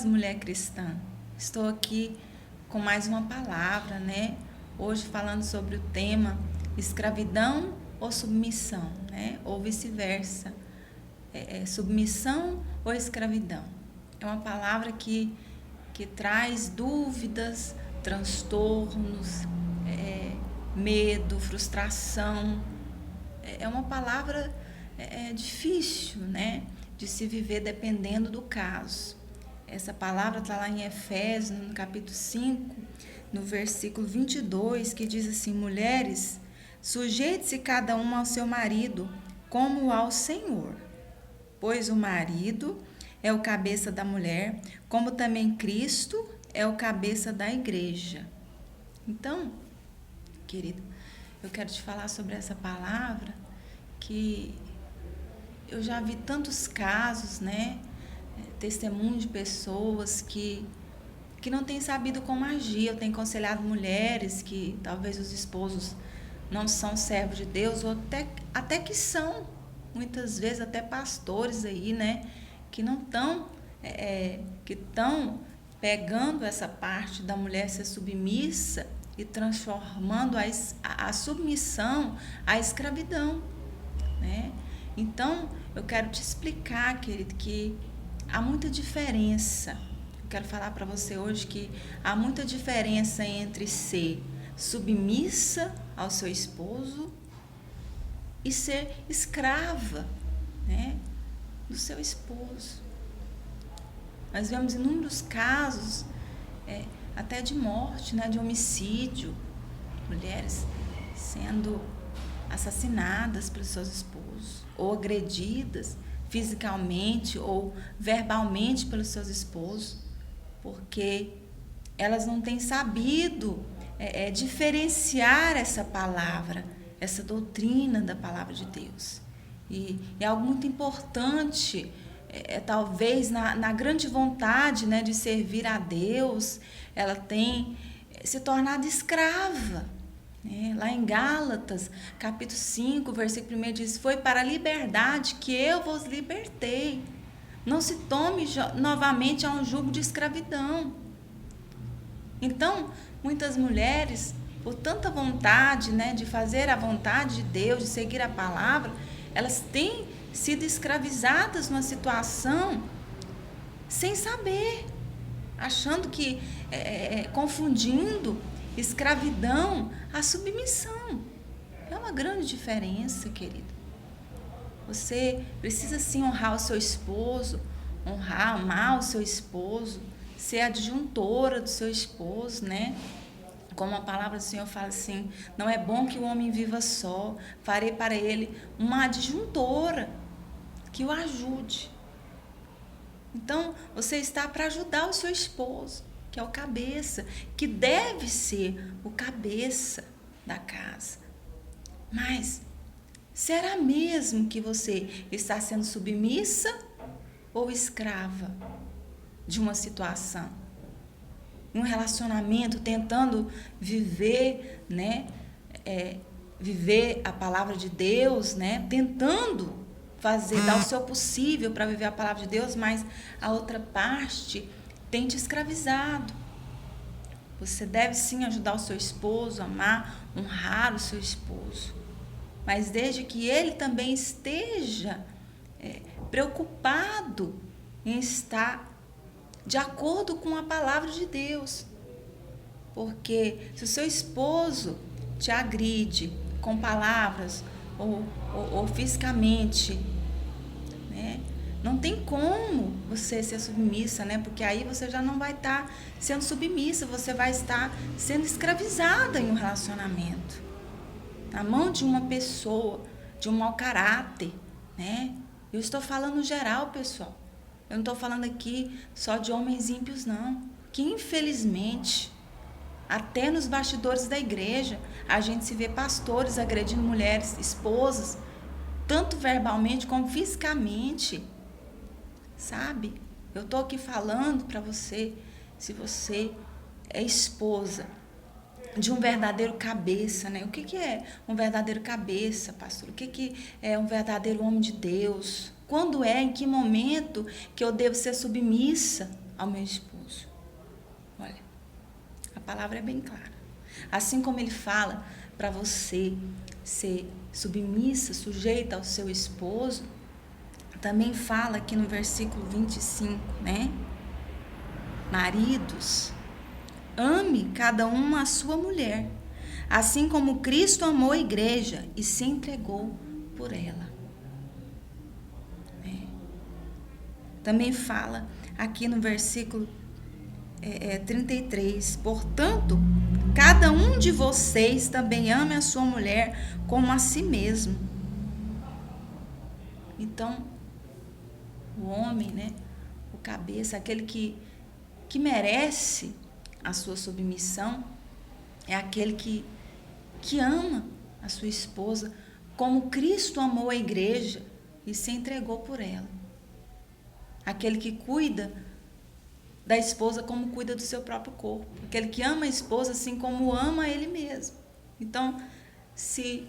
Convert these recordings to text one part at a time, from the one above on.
mulher cristã. Estou aqui com mais uma palavra, né? Hoje falando sobre o tema escravidão ou submissão, né? Ou vice-versa. Submissão ou escravidão. É uma palavra que traz dúvidas, transtornos, medo, frustração. É uma palavra difícil, né? De se viver dependendo do caso. Essa palavra está lá em Efésios, no capítulo 5, no versículo 22, que diz assim: mulheres, sujeite-se cada uma ao seu marido, como ao Senhor. Pois o marido é o cabeça da mulher, como também Cristo é o cabeça da igreja. Então, querido, eu quero te falar sobre essa palavra, que eu já vi tantos casos, né? Testemunho de pessoas que não têm sabido como agir. Eu tenho aconselhado mulheres que talvez os esposos não são servos de Deus, ou até que são, muitas vezes até pastores aí, né? Que não estão, que estão pegando essa parte da mulher ser submissa e transformando a submissão à escravidão, né? Então, eu quero te explicar, querido, que há muita diferença. Eu quero falar para você hoje que há muita diferença entre ser submissa ao seu esposo e ser escrava, né, do seu esposo. Nós vemos inúmeros casos, até de morte, né, de homicídio, mulheres sendo assassinadas pelos seus esposos, ou agredidas fisicamente ou verbalmente pelos seus esposos, porque elas não têm sabido diferenciar essa palavra, essa doutrina da palavra de Deus. E é algo muito importante, talvez na grande vontade, né, de servir a Deus, ela tem se tornado escrava. Lá em Gálatas, capítulo 5, versículo 1 diz: foi para a liberdade que eu vos libertei. Não se tome novamente a um jugo de escravidão. Então, muitas mulheres, por tanta vontade, né, de fazer a vontade de Deus, de seguir a palavra, elas têm sido escravizadas numa situação sem saber, achando que, confundindo escravidão à submissão. É uma grande diferença, querido. Você precisa sim honrar o seu esposo, amar o seu esposo, ser adjuntora do seu esposo, né? Como a palavra do Senhor fala assim: não é bom que o homem viva só, farei para ele uma adjuntora que o ajude. Então, você está para ajudar o seu esposo, que é o cabeça, que deve ser o cabeça da casa. Mas será mesmo que você está sendo submissa ou escrava de uma situação? Um relacionamento, tentando viver, né? Viver a palavra de Deus, né? Tentando dar o seu possível para viver a palavra de Deus, mas a outra parte tem te escravizado. Você deve sim ajudar o seu esposo, amar, honrar o seu esposo, mas desde que ele também esteja preocupado em estar de acordo com a palavra de Deus. Porque se o seu esposo te agride com palavras ou fisicamente, né, não tem como você ser submissa, né? Porque aí você já não vai estar sendo submissa, você vai estar sendo escravizada em um relacionamento, na mão de uma pessoa, de um mau caráter, né? Eu estou falando geral, pessoal. Eu não estou falando aqui só de homens ímpios, não. Que infelizmente, até nos bastidores da igreja, a gente se vê pastores agredindo mulheres, esposas, tanto verbalmente como fisicamente. Sabe? Eu estou aqui falando para você, se você é esposa de um verdadeiro cabeça, né? O que é um verdadeiro cabeça, pastor? O que é um verdadeiro homem de Deus? Quando em que momento que eu devo ser submissa ao meu esposo? Olha, a palavra é bem clara. Assim como ele fala para você ser submissa, sujeita ao seu esposo, também fala aqui no versículo 25, né? Maridos, ame cada um a sua mulher, assim como Cristo amou a igreja e se entregou por ela. Também fala aqui no versículo 33, portanto, cada um de vocês também ame a sua mulher como a si mesmo. Então, o homem, né, o cabeça, aquele que merece a sua submissão, é aquele que ama a sua esposa como Cristo amou a igreja e se entregou por ela. Aquele que cuida da esposa como cuida do seu próprio corpo. Aquele que ama a esposa assim como ama ele mesmo. Então, se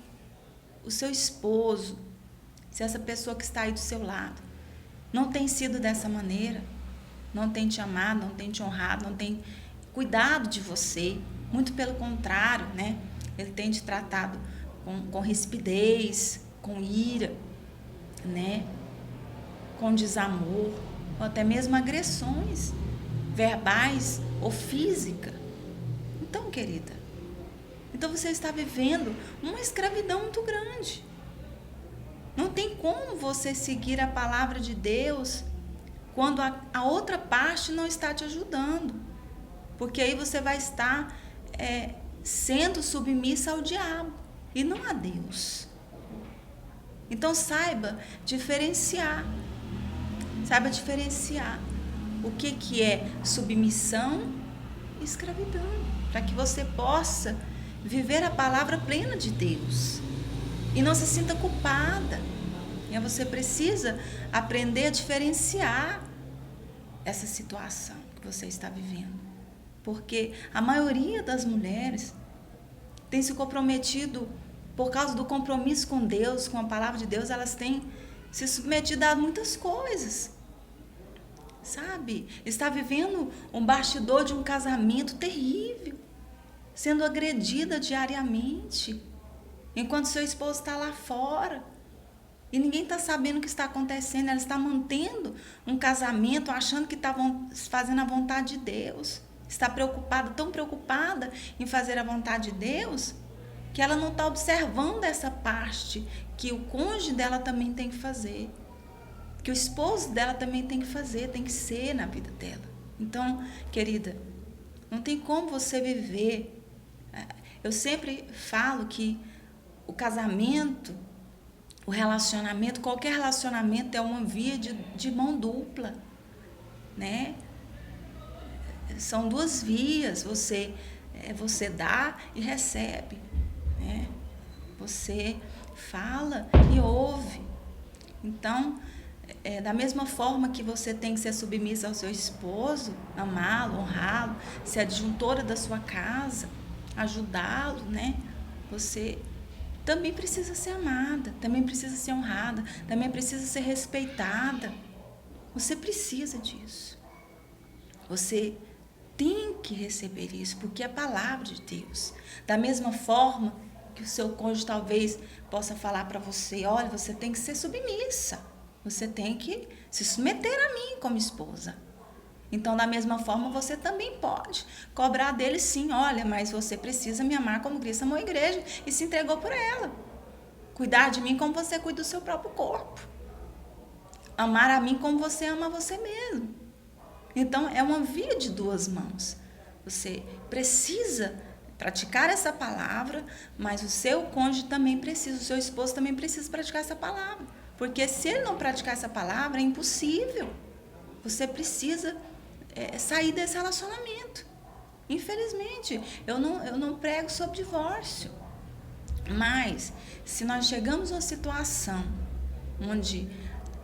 o seu esposo, se essa pessoa que está aí do seu lado, não tem sido dessa maneira, não tem te amado, não tem te honrado, não tem cuidado de você, muito pelo contrário, né? Ele tem te tratado com rispidez, com ira, né? Com desamor, ou até mesmo agressões verbais ou física. Então, querida, então você está vivendo uma escravidão muito grande. Não tem como você seguir a palavra de Deus quando a outra parte não está te ajudando. Porque aí você vai estar sendo submissa ao diabo e não a Deus. Então saiba diferenciar. Saiba diferenciar o que é submissão e escravidão. Para que você possa viver a palavra plena de Deus. E não se sinta culpada. Você precisa aprender a diferenciar essa situação que você está vivendo. Porque a maioria das mulheres tem se comprometido, por causa do compromisso com Deus, com a palavra de Deus, elas têm se submetido a muitas coisas. Sabe? Está vivendo um bastidor de um casamento terrível, sendo agredida diariamente, enquanto seu esposo está lá fora. E ninguém está sabendo o que está acontecendo. Ela está mantendo um casamento, achando que está fazendo a vontade de Deus. Está preocupada, tão preocupada em fazer a vontade de Deus, que ela não está observando essa parte que o cônjuge dela também tem que fazer. Que o esposo dela também tem que fazer, tem que ser na vida dela. Então, querida, não tem como você viver. Eu sempre falo que o casamento, o relacionamento, qualquer relacionamento é uma via de mão dupla, né? São duas vias, você dá e recebe, né? Você fala e ouve. Então, da mesma forma que você tem que ser submissa ao seu esposo, amá-lo, honrá-lo, ser adjuntora da sua casa, ajudá-lo, né? Você também precisa ser amada, também precisa ser honrada, também precisa ser respeitada. Você precisa disso. Você tem que receber isso, porque é a palavra de Deus. Da mesma forma que o seu cônjuge talvez possa falar para você, olha, você tem que ser submissa, você tem que se submeter a mim como esposa. Então, da mesma forma, você também pode cobrar dele, sim, olha, mas você precisa me amar como Cristo amou a igreja e se entregou por ela. Cuidar de mim como você cuida do seu próprio corpo. Amar a mim como você ama a você mesmo. Então, é uma via de duas mãos. Você precisa praticar essa palavra, mas o seu cônjuge também precisa, o seu esposo também precisa praticar essa palavra. Porque se ele não praticar essa palavra, é impossível. Você precisa sair desse relacionamento. Infelizmente, eu não prego sobre divórcio. Mas, se nós chegamos a uma situação onde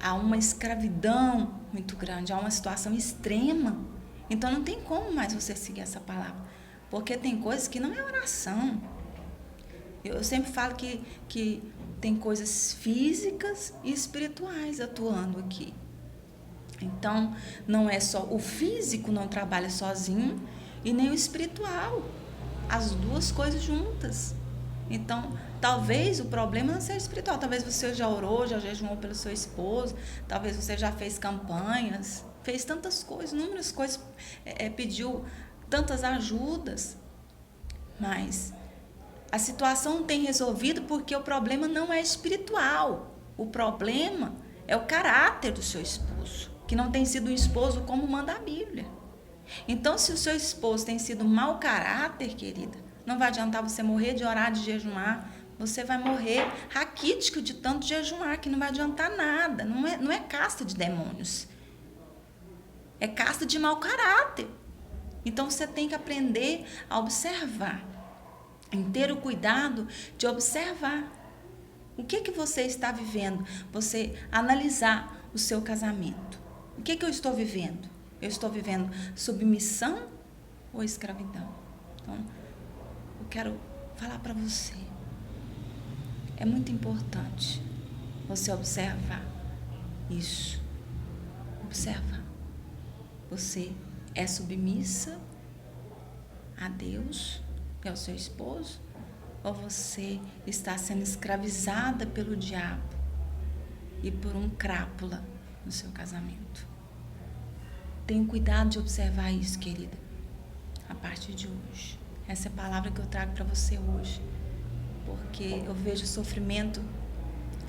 há uma escravidão muito grande, há uma situação extrema, então não tem como mais você seguir essa palavra. Porque tem coisas que não é oração. Eu sempre falo que tem coisas físicas e espirituais atuando aqui. Então, não é só o físico não trabalha sozinho e nem o espiritual. As duas coisas juntas. Então, talvez o problema não seja espiritual. Talvez você já orou, já jejuou pelo seu esposo. Talvez você já fez campanhas, fez tantas coisas, inúmeras coisas, pediu tantas ajudas. Mas a situação não tem resolvido porque o problema não é espiritual. O problema é o caráter do seu esposo, que não tem sido um esposo como manda a Bíblia. Então, se o seu esposo tem sido mau caráter, querida, não vai adiantar você morrer de orar, de jejuar. Você vai morrer raquítico de tanto jejuar, que não vai adiantar nada. Não é casta de demônios. É casta de mau caráter. Então, você tem que aprender a observar. Em ter o cuidado de observar. O que você está vivendo? Você analisar o seu casamento. O que eu estou vivendo? Eu estou vivendo submissão ou escravidão? Então, eu quero falar para você. É muito importante você observar isso. Observa. Você é submissa a Deus e ao seu esposo? Ou você está sendo escravizada pelo diabo e por um crápula no seu casamento? Tenha cuidado de observar isso, querida, a partir de hoje. Essa é a palavra que eu trago para você hoje, porque eu vejo o sofrimento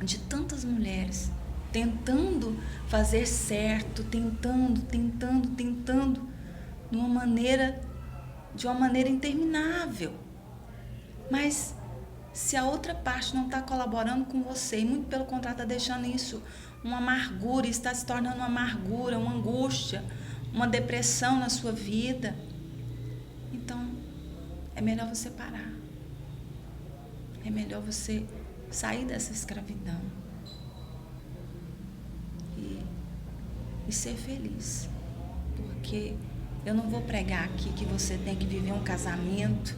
de tantas mulheres tentando fazer certo, tentando, de uma maneira interminável. Mas se a outra parte não está colaborando com você, e muito pelo contrário, está deixando isso uma amargura, está se tornando uma amargura, uma angústia, uma depressão na sua vida, então é melhor você parar. É melhor você sair dessa escravidão e ser feliz. Porque eu não vou pregar aqui que você tem que viver um casamento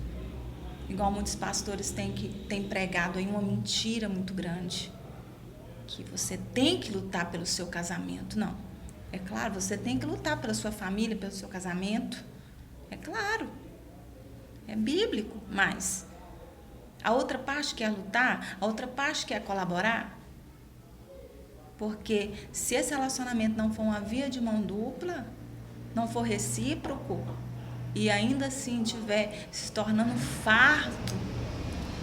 igual muitos pastores têm pregado aí, uma mentira muito grande, que você tem que lutar pelo seu casamento. Não. É claro, você tem que lutar pela sua família, pelo seu casamento. É claro. É bíblico, mas a outra parte quer lutar, a outra parte quer colaborar. Porque se esse relacionamento não for uma via de mão dupla, não for recíproco, e ainda assim estiver se tornando fardo,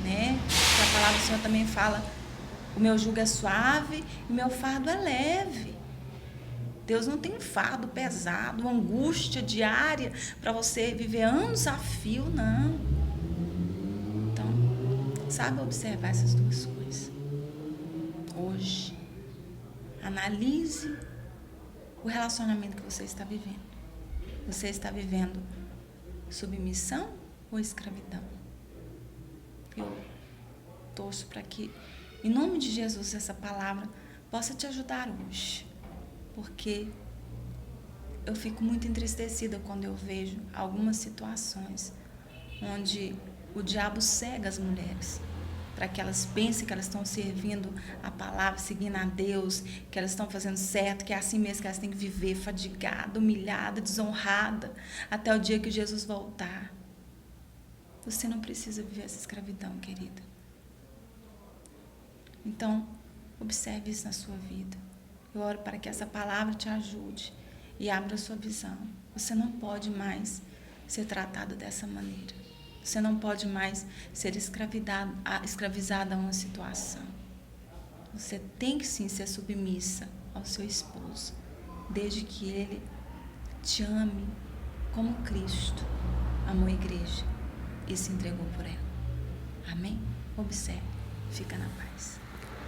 né? Porque a palavra do Senhor também fala, o meu jugo é suave e o meu fardo é leve. Deus não tem um fardo pesado, uma angústia diária para você viver anos a fio, não. Então, sabe observar essas duas coisas. Hoje, analise o relacionamento que você está vivendo. Você está vivendo submissão ou escravidão? Eu torço para que, em nome de Jesus, essa palavra possa te ajudar hoje. Porque eu fico muito entristecida quando eu vejo algumas situações onde o diabo cega as mulheres para que elas pensem que elas estão servindo a palavra, seguindo a Deus, que elas estão fazendo certo, que é assim mesmo que elas têm que viver, fadigada, humilhada, desonrada, até o dia que Jesus voltar. Você não precisa viver essa escravidão, querida. Então, observe isso na sua vida. Eu oro para que essa palavra te ajude e abra a sua visão. Você não pode mais ser tratado dessa maneira. Você não pode mais ser escravizada a uma situação. Você tem que sim ser submissa ao seu esposo, desde que ele te ame como Cristo amou a igreja e se entregou por ela. Amém? Observe. Fica na paz.